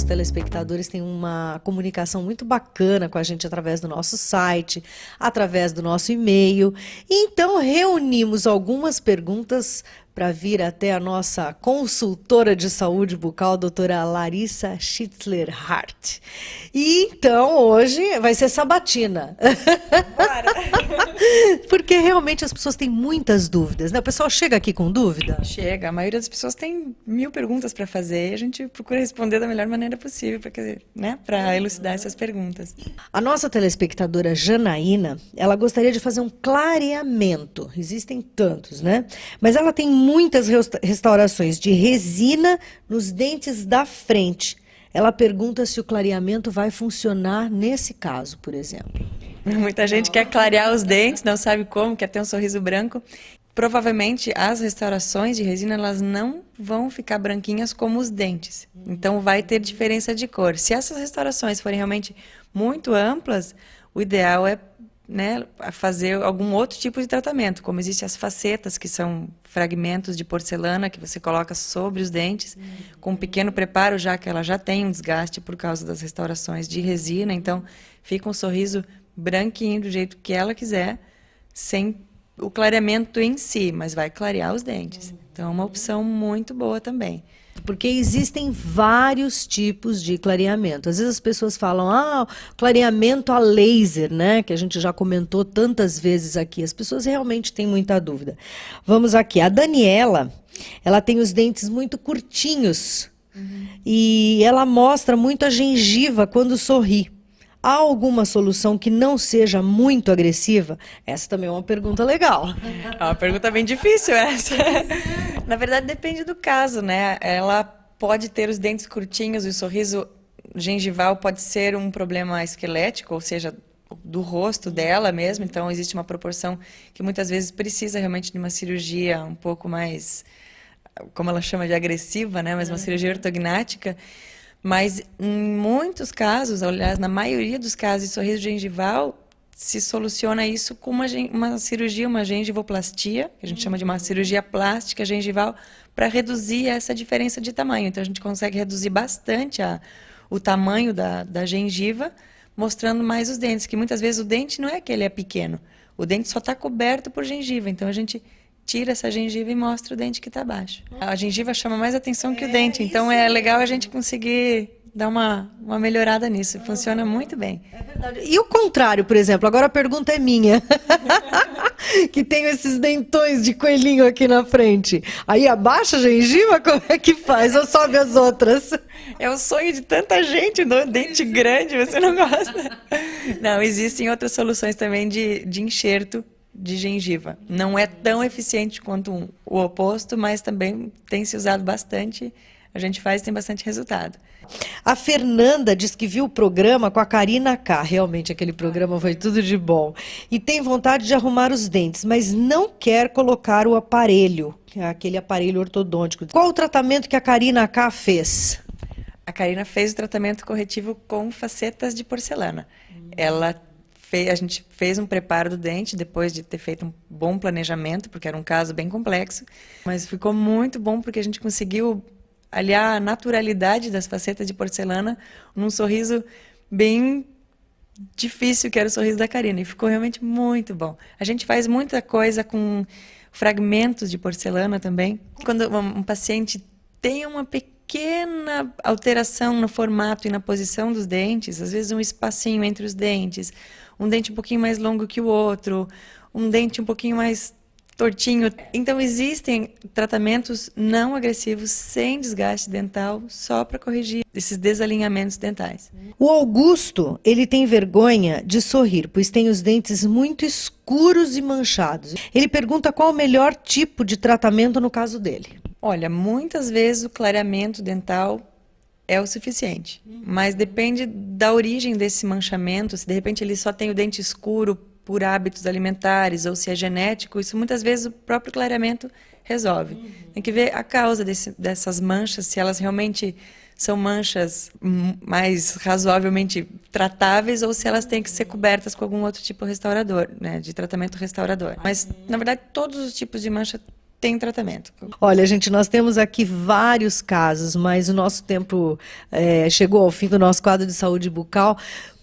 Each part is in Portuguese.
telespectadores têm uma comunicação muito bacana com a gente através do nosso site, através do nosso e-mail. Então, reunimos algumas perguntas para vir até a nossa consultora de saúde bucal, doutora Larissa Schitzler-Hart. E então, hoje vai ser sabatina. Bora! Porque realmente as pessoas têm muitas dúvidas, né? O pessoal chega aqui com dúvida? Chega, a maioria das pessoas tem 1000 perguntas para fazer e a gente procura responder da melhor maneira possível para elucidar essas perguntas. A nossa telespectadora Janaína, ela gostaria de fazer um clareamento. Existem tantos, né? Mas ela tem muitas restaurações de resina nos dentes da frente. Ela pergunta se o clareamento vai funcionar nesse caso, por exemplo. Muita gente quer clarear os dentes, não sabe como, quer ter um sorriso branco. Provavelmente as restaurações de resina elas não vão ficar branquinhas como os dentes. Então vai ter diferença de cor. Se essas restaurações forem realmente muito amplas, o ideal é fazer algum outro tipo de tratamento, como existem as facetas, que são fragmentos de porcelana que você coloca sobre os dentes, com um pequeno preparo, já que ela já tem um desgaste por causa das restaurações de resina, então fica um sorriso branquinho do jeito que ela quiser, sem o clareamento em si, mas vai clarear os dentes. Então é uma opção muito boa também. Porque existem vários tipos de clareamento. Às vezes as pessoas falam, clareamento a laser, né? Que a gente já comentou tantas vezes aqui. As pessoas realmente têm muita dúvida. Vamos aqui. A Daniela, ela tem os dentes muito curtinhos. E ela mostra muito a gengiva quando sorri. Há alguma solução que não seja muito agressiva? Essa também é uma pergunta legal. É uma pergunta bem difícil essa. Na verdade, depende do caso, né? Ela pode ter os dentes curtinhos e o sorriso gengival pode ser um problema esquelético, ou seja, do rosto dela mesmo. Então, existe uma proporção que muitas vezes precisa realmente de uma cirurgia um pouco mais, como ela chama de agressiva, né? Mas uma cirurgia ortognática. Mas em muitos casos, aliás, na maioria dos casos de sorriso gengival, se soluciona isso com uma cirurgia, uma gengivoplastia, que a gente chama de uma cirurgia plástica gengival, para reduzir essa diferença de tamanho. Então, a gente consegue reduzir bastante o tamanho da gengiva, mostrando mais os dentes, que muitas vezes o dente não é que ele é pequeno, o dente só está coberto por gengiva, então a gente tira essa gengiva e mostra o dente que está baixo. A gengiva chama mais atenção que o dente, então é legal a gente conseguir dar uma melhorada nisso. Funciona muito bem. É verdade. E o contrário, por exemplo, agora a pergunta é minha. Que tenho esses dentões de coelhinho aqui na frente. Aí abaixa a gengiva, como é que faz? Ou sobe as outras? É o sonho de tanta gente, dente grande, você não gosta? Não, existem outras soluções também de enxerto de gengiva. Não é tão eficiente quanto o oposto, mas também tem se usado bastante. A gente faz e tem bastante resultado. A Fernanda diz que viu o programa com a Karina K. Realmente, aquele programa foi tudo de bom. E tem vontade de arrumar os dentes, mas não quer colocar o aparelho, aquele aparelho ortodôntico. Qual o tratamento que a Karina K fez? A Karina fez o tratamento corretivo com facetas de porcelana. A gente fez um preparo do dente depois de ter feito um bom planejamento, porque era um caso bem complexo, mas ficou muito bom porque a gente conseguiu aliar a naturalidade das facetas de porcelana num sorriso bem difícil, que era o sorriso da Karina, e ficou realmente muito bom. A gente faz muita coisa com fragmentos de porcelana também. Quando um paciente tem uma pequena alteração no formato e na posição dos dentes, às vezes um espacinho entre os dentes, um dente um pouquinho mais longo que o outro, um dente um pouquinho mais tortinho. Então, existem tratamentos não agressivos, sem desgaste dental, só para corrigir esses desalinhamentos dentais. O Augusto, ele tem vergonha de sorrir, pois tem os dentes muito escuros e manchados. Ele pergunta qual o melhor tipo de tratamento no caso dele. Olha, muitas vezes o clareamento dental é o suficiente, mas depende da origem desse manchamento. Se de repente ele só tem o dente escuro por hábitos alimentares ou se é genético, isso muitas vezes o próprio clareamento resolve. Tem que ver a causa dessas manchas, se elas realmente são manchas mais razoavelmente tratáveis ou se elas têm que ser cobertas com algum outro tipo restaurador, né, de tratamento restaurador. Mas, na verdade, todos os tipos de mancha tem tratamento. Olha, gente, nós temos aqui vários casos, mas o nosso tempo chegou ao fim do nosso quadro de saúde bucal.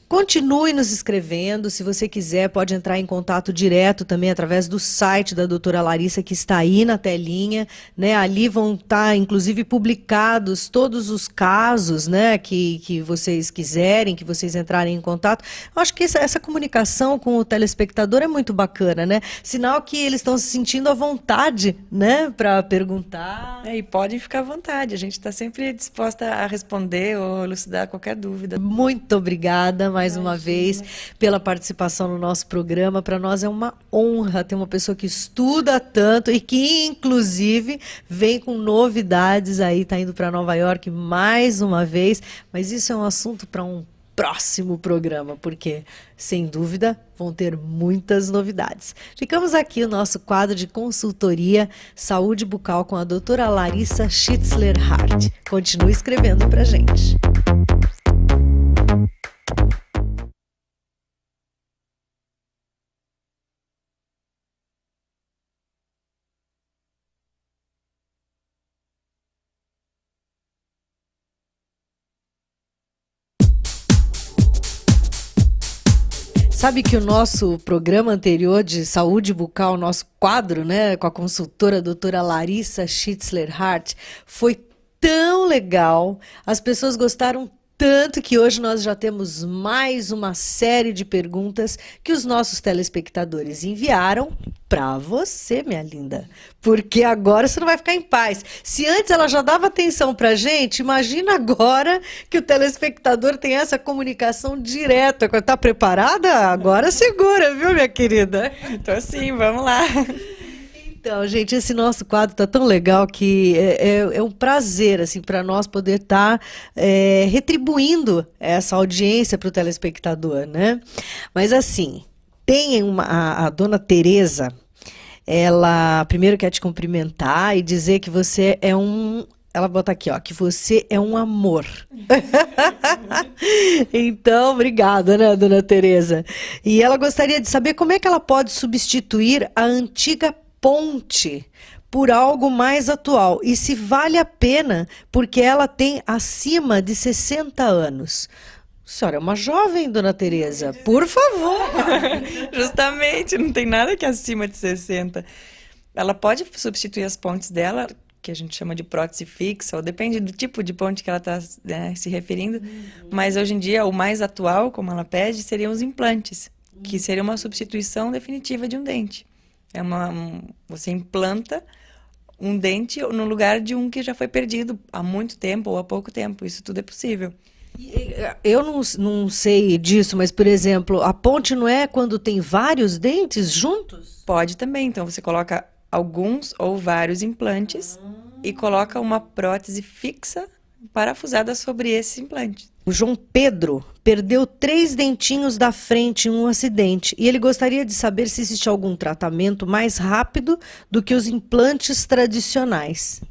Continue nos escrevendo, se você quiser pode entrar em contato direto também através do site da doutora Larissa, que está aí na telinha, né? Ali vão estar, inclusive, publicados todos os casos, né, que vocês quiserem, que vocês entrarem em contato. Eu acho que essa comunicação com o telespectador é muito bacana, né? Sinal que eles estão se sentindo à vontade, né, para perguntar. E podem ficar à vontade, a gente está sempre disposta a responder ou elucidar qualquer dúvida. Muito obrigada mais uma vez pela participação no nosso programa. Para nós é uma honra ter uma pessoa que estuda tanto e que, inclusive, vem com novidades aí, está indo para Nova York mais uma vez, mas isso é um assunto para um próximo programa, porque, sem dúvida, vão ter muitas novidades. Ficamos aqui o nosso quadro de consultoria Saúde Bucal com a doutora Larissa Schitzler-Hart. Continue escrevendo para a gente. Sabe que o nosso programa anterior de saúde bucal, nosso quadro, né, com a consultora doutora Larissa Schitzler-Hart, foi tão legal, as pessoas gostaram tanto que hoje nós já temos mais uma série de perguntas que os nossos telespectadores enviaram para você, minha linda. Porque agora você não vai ficar em paz. Se antes ela já dava atenção para a gente, imagina agora que o telespectador tem essa comunicação direta. Tá preparada? Agora segura, viu, minha querida? Tô sim, vamos lá. Então, gente, esse nosso quadro tá tão legal que é um prazer, assim, para nós poder estar retribuindo essa audiência para o telespectador, né? Mas, assim, tem a dona Tereza, ela primeiro quer te cumprimentar e dizer que você é ela bota aqui, ó, que você é um amor. Então, obrigada, né, dona Tereza? E ela gostaria de saber como é que ela pode substituir a antiga ponte por algo mais atual e se vale a pena porque ela tem acima de 60 anos. A senhora é uma jovem, dona Tereza, por favor. Justamente, não tem nada que é acima de 60. Ela pode substituir as pontes dela, que a gente chama de prótese fixa, ou depende do tipo de ponte que ela está, né, se referindo, mas hoje em dia o mais atual, como ela pede, seriam os implantes, que seria uma substituição definitiva de um dente. Você implanta um dente no lugar de um que já foi perdido há muito tempo ou há pouco tempo. Isso tudo é possível. Eu não sei disso, mas, por exemplo, a ponte não é quando tem vários dentes juntos? Pode também. Então, você coloca alguns ou vários implantes e coloca uma prótese fixa parafusada sobre esses implantes. O João Pedro perdeu 3 dentinhos da frente em um acidente e ele gostaria de saber se existe algum tratamento mais rápido do que os implantes tradicionais.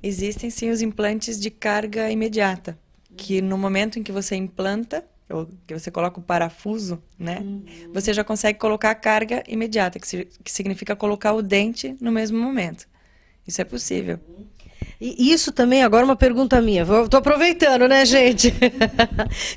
Existem sim os implantes de carga imediata, que no momento em que você implanta, ou que você coloca o parafuso, né, você já consegue colocar a carga imediata, que significa colocar o dente no mesmo momento. Isso é possível. E isso também, agora uma pergunta minha, estou aproveitando, né, gente?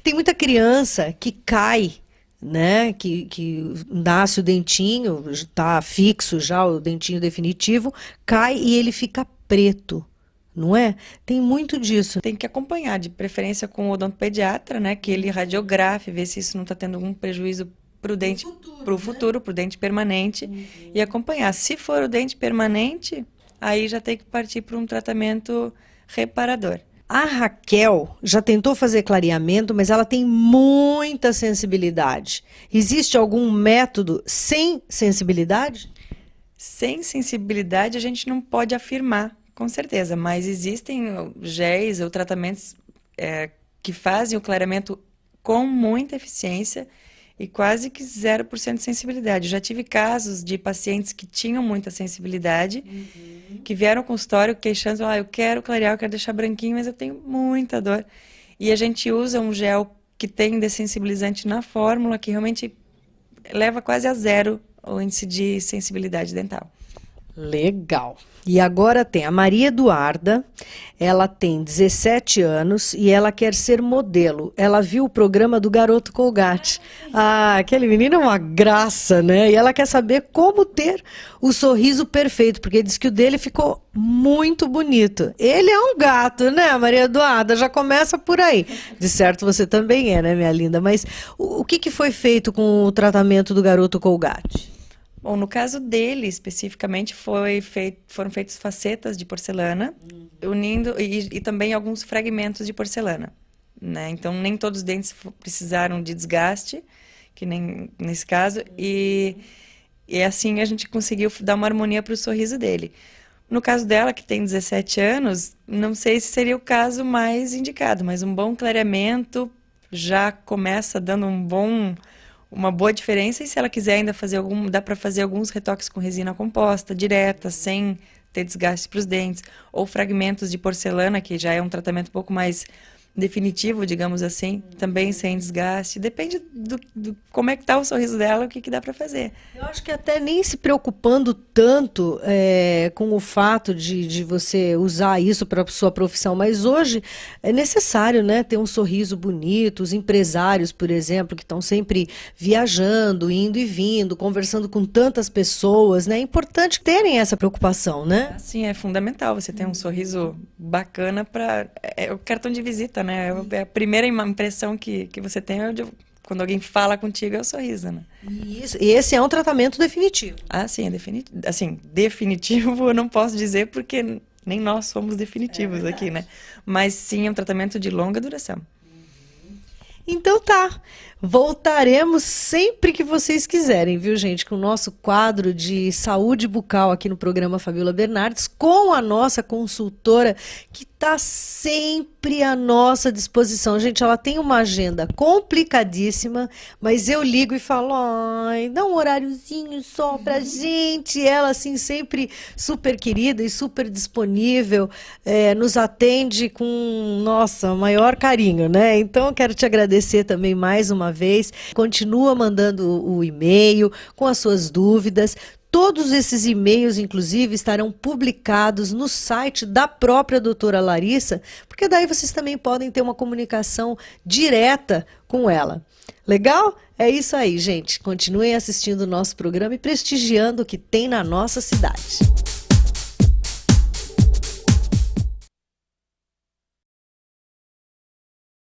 Tem muita criança que cai, né, que nasce o dentinho, está fixo já o dentinho definitivo, cai e ele fica preto, não é? Tem muito disso. Tem que acompanhar, de preferência com o odontopediatra, né, que ele radiografe, ver se isso não está tendo algum prejuízo para o dente, para o futuro, para o dente permanente, e acompanhar. Se for o dente permanente, aí já tem que partir para um tratamento reparador. A Raquel já tentou fazer clareamento, mas ela tem muita sensibilidade. Existe algum método sem sensibilidade? Sem sensibilidade a gente não pode afirmar, com certeza, mas existem géis ou tratamentos que fazem o clareamento com muita eficiência e quase que 0% de sensibilidade. Eu já tive casos de pacientes que tinham muita sensibilidade, que vieram ao consultório queixando, eu quero clarear, eu quero deixar branquinho, mas eu tenho muita dor. E a gente usa um gel que tem dessensibilizante na fórmula, que realmente leva quase a 0 o índice de sensibilidade dental. Legal. E agora tem a Maria Eduarda, ela tem 17 anos e ela quer ser modelo. Ela viu o programa do Garoto Colgate. Ah, aquele menino é uma graça, né? E ela quer saber como ter o sorriso perfeito, porque diz que o dele ficou muito bonito. Ele é um gato, né, Maria Eduarda? Já começa por aí. De certo você também é, né, minha linda? Mas o que foi feito com o tratamento do Garoto Colgate? Bom, no caso dele, especificamente, foram feitas facetas de porcelana, unindo e também alguns fragmentos de porcelana, né? Então, nem todos os dentes precisaram de desgaste, que nem nesse caso, e assim a gente conseguiu dar uma harmonia para o sorriso dele. No caso dela, que tem 17 anos, não sei se seria o caso mais indicado, mas um bom clareamento já começa dando uma boa diferença, e se ela quiser ainda fazer dá para fazer alguns retoques com resina composta, direta, sem ter desgaste para os dentes, ou fragmentos de porcelana, que já é um tratamento um pouco mais definitivo, digamos assim, também sem desgaste. Depende do como é que tá o sorriso dela, o que dá para fazer. Eu acho que até nem se preocupando tanto com o fato de você usar isso para sua profissão, mas hoje é necessário, né, ter um sorriso bonito. Os empresários, por exemplo, que estão sempre viajando, indo e vindo, conversando com tantas pessoas, né, é importante terem essa preocupação, né? Sim, é fundamental você ter um sorriso bacana é o cartão de visita, né? É a primeira impressão que você tem quando alguém fala contigo, é o sorriso, né? Isso, e esse é um tratamento definitivo. Ah, sim, é definitivo. Assim, definitivo eu não posso dizer porque nem nós somos definitivos aqui, né? Mas sim, é um tratamento de longa duração. Então tá, voltaremos sempre que vocês quiserem, viu, gente? Com o nosso quadro de saúde bucal aqui no programa Fabiola Bernardes, com a nossa consultora que está sempre à nossa disposição. Gente, ela tem uma agenda complicadíssima, mas eu ligo e falo, ai, dá um horáriozinho só pra gente. Ela, assim, sempre super querida e super disponível, nos atende com, nossa, maior carinho, né? Então, eu quero te agradecer também mais uma vez. Continua mandando o e-mail com as suas dúvidas. Todos esses e-mails, inclusive, estarão publicados no site da própria doutora Larissa, porque daí vocês também podem ter uma comunicação direta com ela. Legal? É isso aí, gente. Continuem assistindo o nosso programa e prestigiando o que tem na nossa cidade.